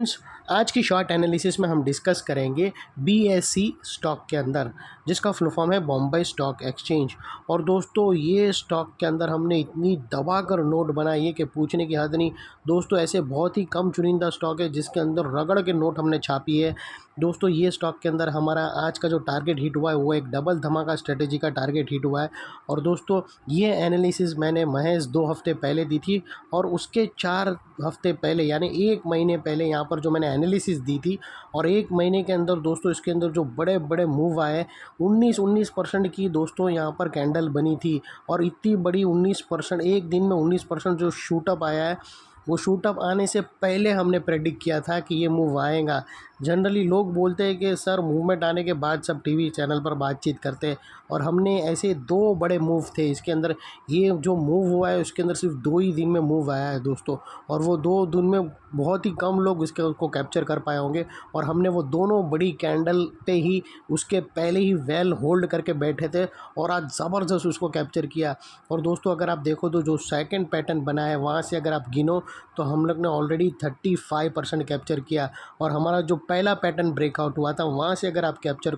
Friends, आज की short analysis में हम डिस्कस करेंगे बीएसई स्टॉक के अंदर, जिसका फुल फॉर्म है बॉम्बे स्टॉक एक्सचेंज। और दोस्तों, ये स्टॉक के अंदर हमने इतनी दबाकर नोट बनाई है कि पूछने की हद नहीं। दोस्तों, ऐसे बहुत ही कम चुनिंदा स्टॉक है जिसके अंदर रगड़ के नोट हमने छापी है। दोस्तों, ये स्टॉक के अंदर हमारा आज का जो टारगेट हिट हुआ है वो एक डबल धमाका स्ट्रेटेजी का टारगेट हिट हुआ है। और दोस्तों, ये एनालिसिस मैंने महज 2 हफ्ते पहले दी थी, और उसके 4 हफ्ते पहले यानी 1 महीने पहले यहाँ पर जो मैंने एनालिसिस दी थी, और 1 महीने के अंदर दोस्तों इसके अंदर जो बड़े बड़े मूव आए, 19% की दोस्तों यहाँ पर कैंडल बनी थी। और इतनी बड़ी 19%, एक दिन में 19% जो शूटअप आया है, वो शूटअप आने से पहले हमने प्रेडिक्ट किया था कि ये मूव आएगा। जनरली लोग बोलते हैं कि सर, मूवमेंट आने के बाद सब टीवी चैनल पर बातचीत करते हैं, और हमने ऐसे 2 बड़े मूव थे इसके अंदर। ये जो मूव हुआ है उसके अंदर सिर्फ 2 ही दिन में मूव आया है दोस्तों, और वो 2 दिन में बहुत ही कम लोग उसको कैप्चर कर पाए होंगे। और हमने वो दोनों बड़ी कैंडल पे ही उसके पहले ही वेल होल्ड करके बैठे थे, और आज ज़बरदस्त उसको कैप्चर किया। और दोस्तों, अगर आप देखो तो जो सेकंड पैटर्न बना है वहाँ से अगर आप गिनो तो हम लोग ने ऑलरेडी 35% कैप्चर किया। और हमारा जो पहला पैटर्न ब्रेकआउट हुआ था वहाँ से अगर आप कैप्चर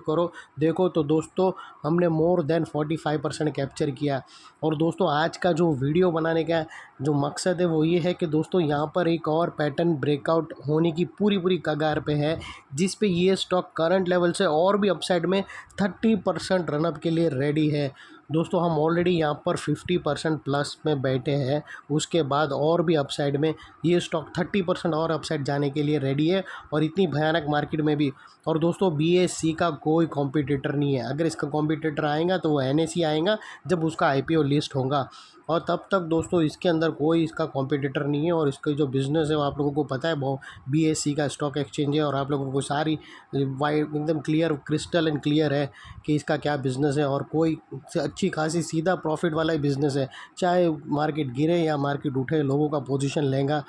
देखो तो दोस्तों, हमने मोर देन 45% कैप्चर किया। और दोस्तों, आज का जो वीडियो बनाने का जो मकसद है वो ये है कि दोस्तों, यहाँ पर एक और पैटर्न ब्रेकआउट होने की पूरी कगार पे है, जिस पे ये स्टॉक करंट लेवल से और भी अपसाइड में 30% रनअप के लिए रेडी है। दोस्तों, हम ऑलरेडी यहाँ पर 50% प्लस में बैठे हैं, उसके बाद और भी अपसाइड में ये स्टॉक 30% और अपसाइड जाने के लिए रेडी है, और इतनी भयानक मार्केट में भी। और दोस्तों, बीएससी का कोई कॉम्पिटिटर नहीं है। अगर इसका कॉम्पिटिटर आएगा तो वो एनएसई आएगा जब उसका आईपीओ लिस्ट होगा, और तब तक दोस्तों इसके अंदर कोई इसका कॉम्पिटिटर नहीं है। और इसका जो बिज़नेस है वो आप लोगों को पता है, वो बीएससी का स्टॉक एक्सचेंज है, और आप लोगों को सारी वाइड एकदम क्लियर, क्रिस्टल एंड क्लियर है कि इसका क्या बिज़नेस है। और कोई अच्छी खासी सीधा प्रॉफिट वाला ही बिज़नेस है, चाहे मार्केट गिरे या मार्केट उठे, लोगों का पोजीशन लेगा।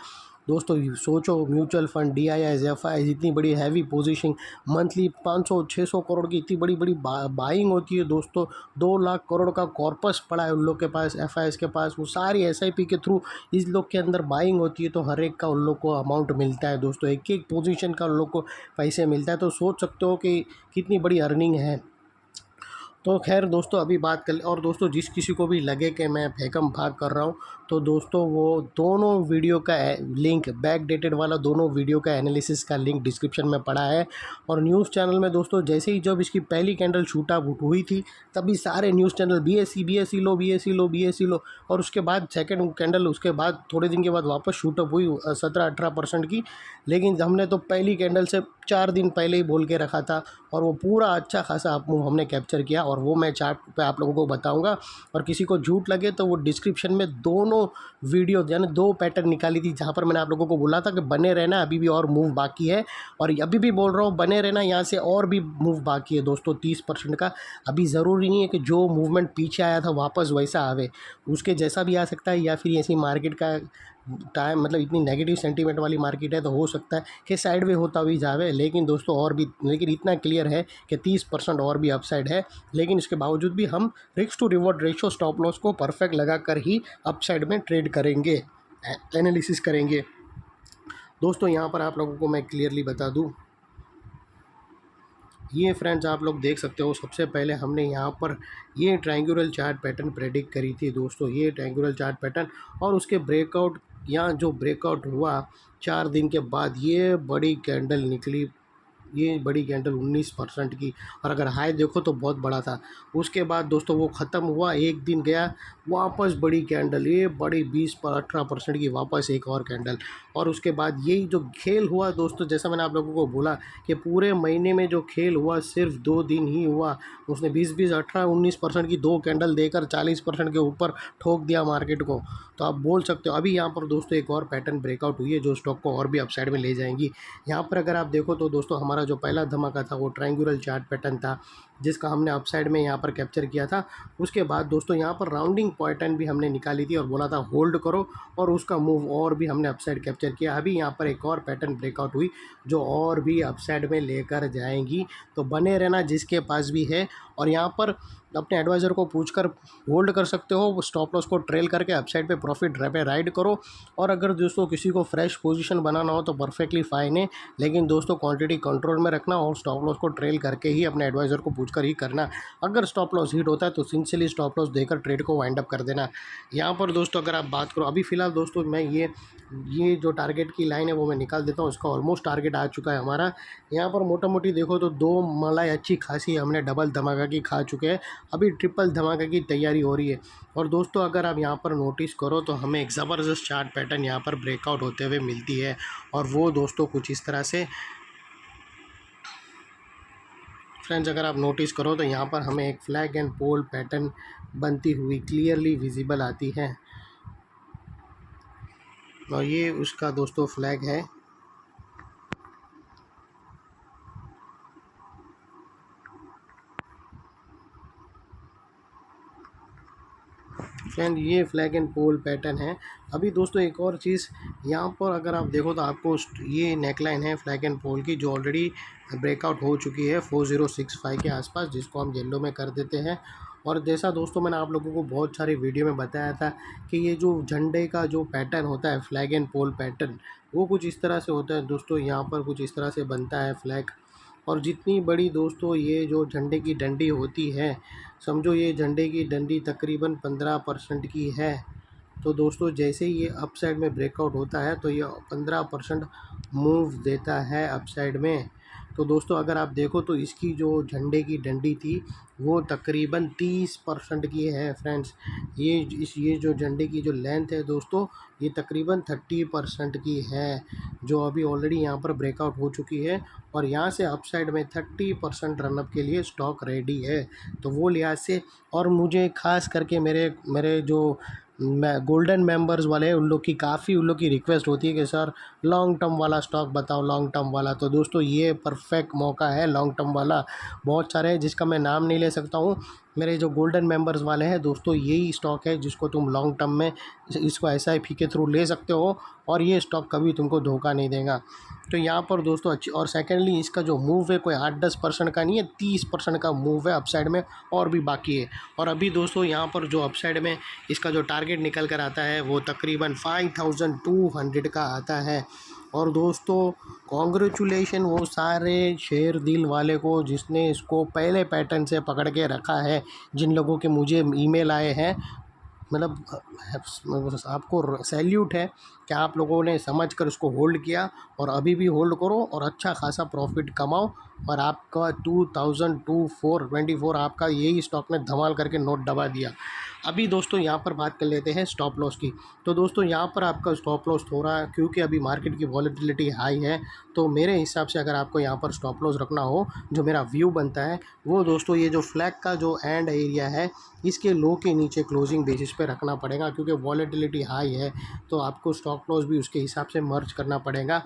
दोस्तों, सोचो, म्यूचुअल फंड, डीआईआईज, एफआईज, इतनी बड़ी हैवी पोजीशन, मंथली 500-600 करोड़ की इतनी बड़ी बाइंग होती है दोस्तों। 2 लाख करोड़ का कॉर्पस पड़ा है उन लोग के पास, एफआईज के पास। वो सारी एसआईपी के थ्रू इस लोग के अंदर बाइंग होती है, तो हर एक का उन लोग को अमाउंट मिलता है दोस्तों, एक एक पोजीशन का उन लोग को पैसे मिलता है। तो सोच सकते हो कि कितनी बड़ी अर्निंग है। तो खैर दोस्तों, अभी बात कर। और दोस्तों, जिस किसी को भी लगे कि मैं फेंकम भाग कर रहा हूँ, तो दोस्तों वो दोनों वीडियो का लिंक, बैक डेटेड वाला दोनों वीडियो का एनालिसिस का लिंक डिस्क्रिप्शन में पड़ा है। और न्यूज़ चैनल में दोस्तों, जैसे ही जब इसकी पहली कैंडल शूट आउट हुई थी, तभी सारे न्यूज़ चैनल बीएससी लो, बीएससी लो, बीएससी लो। और उसके बाद सेकेंड कैंडल, उसके बाद थोड़े दिन के बाद वापस शूटअप हुई 17-18% की। लेकिन हमने तो पहली कैंडल से 4 दिन पहले ही बोल के रखा था, और वो पूरा अच्छा खासा अप मूव हमने कैप्चर किया, और वो मैं चार्ट पे आप लोगों को बताऊंगा। और किसी को झूठ लगे तो वो डिस्क्रिप्शन में दोनों वीडियो यानी 2 पैटर्न निकाली थी, जहाँ पर मैंने आप लोगों को बोला था कि बने रहना, अभी भी और मूव बाकी है। और अभी भी बोल रहा हूँ, बने रहना, यहाँ से और भी मूव बाकी है दोस्तों 30% का। अभी ज़रूरी नहीं है कि जो मूवमेंट पीछे आया था वापस वैसा आवे, उसके जैसा भी आ सकता है, या फिर ऐसी मार्केट का टाइम, मतलब इतनी नेगेटिव सेंटीमेंट वाली मार्केट है तो हो सकता है कि साइड वे होता हुई जावे। लेकिन दोस्तों, और भी, लेकिन इतना क्लियर है कि 30% और भी अपसाइड है। लेकिन इसके बावजूद भी हम risk to reward ratio, stop loss को परफेक्ट लगा कर ही अपसाइड में ट्रेड करेंगे, एनालिसिस करेंगे। दोस्तों, यहाँ पर आप लोगों को मैं क्लियरली बता दूँ, ये फ्रेंड्स आप लोग देख सकते हो, सबसे पहले हमने यहाँ पर ये ट्रायंगुलर चार्ट पैटर्न प्रेडिक्ट करी थी दोस्तों, ये ट्रायंगुलर चार्ट पैटर्न। और उसके ब्रेकआउट, यहाँ जो ब्रेकआउट हुआ 4 दिन के बाद, ये बड़ी कैंडल निकली, ये बड़ी कैंडल 19% की। और अगर हाई देखो तो बहुत बड़ा था। उसके बाद दोस्तों वो ख़त्म हुआ, एक दिन गया, वापस बड़ी कैंडल, ये बड़ी 20-18% की वापस एक और कैंडल। और उसके बाद यही जो खेल हुआ दोस्तों, जैसा मैंने आप लोगों को बोला कि पूरे महीने में जो खेल हुआ सिर्फ 2 दिन ही हुआ, उसने 20-20, 18-19% की 2 कैंडल देकर 40% के ऊपर ठोक दिया मार्केट को। तो आप बोल सकते हो, अभी यहाँ पर दोस्तों एक और पैटर्न ब्रेकआउट हुई है जो स्टॉक को और भी अपसाइड में ले जाएंगी। यहाँ पर अगर आप देखो तो दोस्तों, हमारा जो पहला धमाका था वो ट्रायंगुलर चार्ट पैटर्न था, जिसका हमने अपसाइड में यहाँ पर कैप्चर किया था। उसके बाद दोस्तों यहाँ पर राउंडिंग पैटर्न भी हमने निकाली थी और बोला था होल्ड करो, और उसका मूव और भी हमने अपसाइड कैप्चर किया। अभी यहाँ पर एक और पैटर्न ब्रेकआउट हुई जो और भी अपसाइड में लेकर जाएंगी, तो बने रहना जिसके पास भी है। और यहाँ पर अपने एडवाइज़र को पूछकर होल्ड कर सकते हो, स्टॉप लॉस को ट्रेल करके अपसाइड पे प्रॉफिट पे राइड करो। और अगर दोस्तों किसी को फ्रेश पोजीशन बनाना हो तो परफेक्टली फ़ाइन है, लेकिन दोस्तों क्वांटिटी कंट्रोल में रखना और स्टॉप लॉस को ट्रेल करके ही अपने एडवाइज़र को पूछकर ही करना। अगर स्टॉप लॉस हिट होता है तो सिंसियरली स्टॉप लॉस देकर ट्रेड को वाइंड अप कर देना। यहाँ पर दोस्तों अगर आप बात करो, अभी फ़िलहाल दोस्तों मैं ये जो टारगेट की लाइन है वो मैं निकाल देता हूँ। इसका ऑलमोस्ट टारगेट आ चुका है हमारा। यहाँ पर मोटा मोटी देखो तो 2 मलाई अच्छी खासी हमने डबल धमाका की खा चुके हैं। अभी ट्रिपल धमाका की तैयारी हो रही है। और दोस्तों अगर आप यहाँ पर नोटिस करो तो हमें एक ज़बरदस्त चार्ट पैटर्न यहाँ पर ब्रेकआउट होते हुए मिलती है, और वो दोस्तों कुछ इस तरह से फ्रेंड्स, अगर आप नोटिस करो तो यहाँ पर हमें एक फ्लैग एंड पोल पैटर्न बनती हुई क्लियरली विजिबल आती है, और ये उसका दोस्तों फ्लैग है। फ्रेंड ये फ्लैग एंड पोल पैटर्न है। अभी दोस्तों एक और चीज़ यहाँ पर अगर आप देखो तो आपको ये नेकलाइन है फ्लैग एंड पोल की, जो ऑलरेडी ब्रेकआउट हो चुकी है 4065 के आसपास, जिसको हम येलो में कर देते हैं। और जैसा दोस्तों मैंने आप लोगों को बहुत सारे वीडियो में बताया था कि ये जो झंडे का जो पैटर्न होता है फ्लैग एंड पोल पैटर्न, वो कुछ इस तरह से होता है दोस्तों। यहाँ पर कुछ इस तरह से बनता है फ्लैग, और जितनी बड़ी दोस्तों ये जो झंडे की डंडी होती है, समझो ये झंडे की डंडी तकरीबन 15% की है। तो दोस्तों जैसे ही ये अप साइड में ब्रेकआउट होता है तो ये 15% मूव देता है अप साइड में। तो दोस्तों अगर आप देखो तो इसकी जो झंडे की डंडी थी वो तकरीबन 30% की है फ्रेंड्स। ये जो झंडे की जो लेंथ है दोस्तों, ये तकरीबन 30% की है, जो अभी ऑलरेडी यहाँ पर ब्रेकआउट हो चुकी है। और यहाँ से अप साइड में 30% रनअप के लिए स्टॉक रेडी है। तो वो लिहाज से, और मुझे ख़ास करके मेरे जो गोल्डन मेंबर्स वाले हैं उन लोग की रिक्वेस्ट होती है कि सर लॉन्ग टर्म वाला स्टॉक बताओ, लॉन्ग टर्म वाला। तो दोस्तों ये परफेक्ट मौका है लॉन्ग टर्म वाला। बहुत सारे हैं जिसका मैं नाम नहीं ले सकता हूँ। मेरे जो गोल्डन मेंबर्स वाले हैं दोस्तों, यही स्टॉक है जिसको तुम लॉन्ग टर्म में इसको SIP के थ्रू ले सकते हो, और ये स्टॉक कभी तुमको धोखा नहीं देगा। तो यहाँ पर दोस्तों अच्छी, और सेकेंडली इसका जो मूव है कोई 8-10% का नहीं है, 30% का मूव है अपसाइड में, और भी बाकी है। और अभी दोस्तों यहाँ पर जो अपसाइड में इसका जो टारगेट निकल कर आता है वो तकरीबन 5200 का आता है। और दोस्तों कॉन्ग्रेचुलेशन वो सारे शेर दिल वाले को जिसने इसको पहले पैटर्न से पकड़ के रखा है, जिन लोगों के मुझे ईमेल आए हैं। मतलब आपको सैल्यूट है कि आप लोगों ने समझ कर उसको होल्ड किया, और अभी भी होल्ड करो और अच्छा खासा प्रॉफिट कमाओ। और आपका 2224 आपका यही स्टॉक ने धमाल करके नोट दबा दिया। अभी दोस्तों यहाँ पर बात कर लेते हैं स्टॉप लॉस की। तो दोस्तों यहाँ पर आपका स्टॉप लॉस थोड़ा, क्योंकि अभी मार्केट की वॉलेटिलिटी हाई है, तो मेरे हिसाब से अगर आपको यहाँ पर स्टॉप लॉस रखना हो, जो मेरा व्यू बनता है वो दोस्तों ये जो फ्लैग का जो एंड एरिया है इसके लो के नीचे क्लोजिंग बेसिस पे रखना पड़ेगा, क्योंकि वॉलेटिलिटी हाई है तो आपको स्टॉप लॉस भी उसके हिसाब से मर्ज करना पड़ेगा।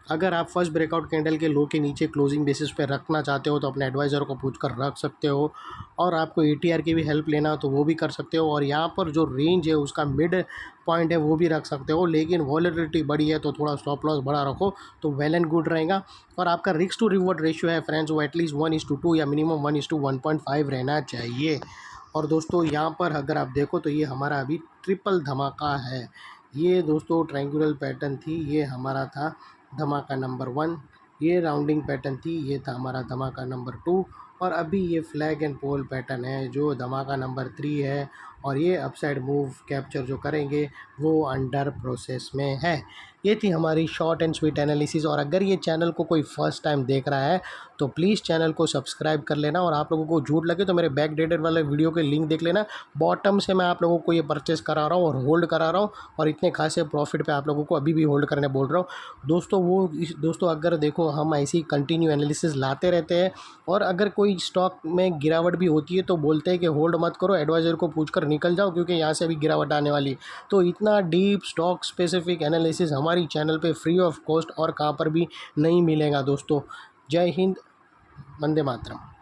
अगर आप फर्स्ट ब्रेकआउट कैंडल के लो के नीचे क्लोजिंग बेसिस पे रखना चाहते हो तो अपने एडवाइज़र को पूछकर रख सकते हो, और आपको ATR की भी हेल्प लेना हो तो वो भी कर सकते हो। और यहाँ पर जो रेंज है उसका मिड पॉइंट है वो भी रख सकते हो, लेकिन वॉलेटिलिटी बड़ी है तो थोड़ा स्टॉप लॉस बड़ा रखो तो वेल एंड गुड रहेगा। और आपका रिस्क टू रिवॉर्ड रेशियो है फ्रेंड्स, वो एटलीस्ट 1:2 या मिनिमम 1:1.5 रहना चाहिए। और दोस्तों यहाँ पर अगर आप देखो तो ये हमारा अभी ट्रिपल धमाका है। ये दोस्तों ट्रायंगुलर पैटर्न थी, ये हमारा था धमाका नंबर 1। ये राउंडिंग पैटर्न थी, ये था हमारा धमाका नंबर 2। और अभी ये फ्लैग एंड पोल पैटर्न है जो धमाका नंबर 3 है, और ये अपसाइड मूव कैप्चर जो करेंगे वो अंडर प्रोसेस में है। ये थी हमारी शॉर्ट एंड स्वीट एनालिसिस। और अगर ये चैनल को कोई फर्स्ट टाइम देख रहा है तो प्लीज़ चैनल को सब्सक्राइब कर लेना, और आप लोगों को झूठ लगे तो मेरे बैक डेटेड वाले वीडियो के लिंक देख लेना। बॉटम से मैं आप लोगों को ये परचेस करा रहा हूँ और होल्ड करा रहा हूँ, और इतने खासे प्रॉफिट पे आप लोगों को अभी भी होल्ड करने बोल रहा हूँ दोस्तों। अगर देखो हम ऐसी कंटिन्यू एनालिसिस लाते रहते हैं, और अगर कोई स्टॉक में गिरावट भी होती है तो बोलते हैं कि होल्ड मत करो, एडवाइज़र को पूछकर निकल जाओ क्योंकि यहाँ से अभी गिरावट आने वाली है। तो इतना डीप स्टॉक स्पेसिफिक एनालिसिस हमारी चैनल पे फ्री ऑफ कॉस्ट और कहाँ पर भी नहीं मिलेगा दोस्तों। जय हिंद, वंदे मातरम।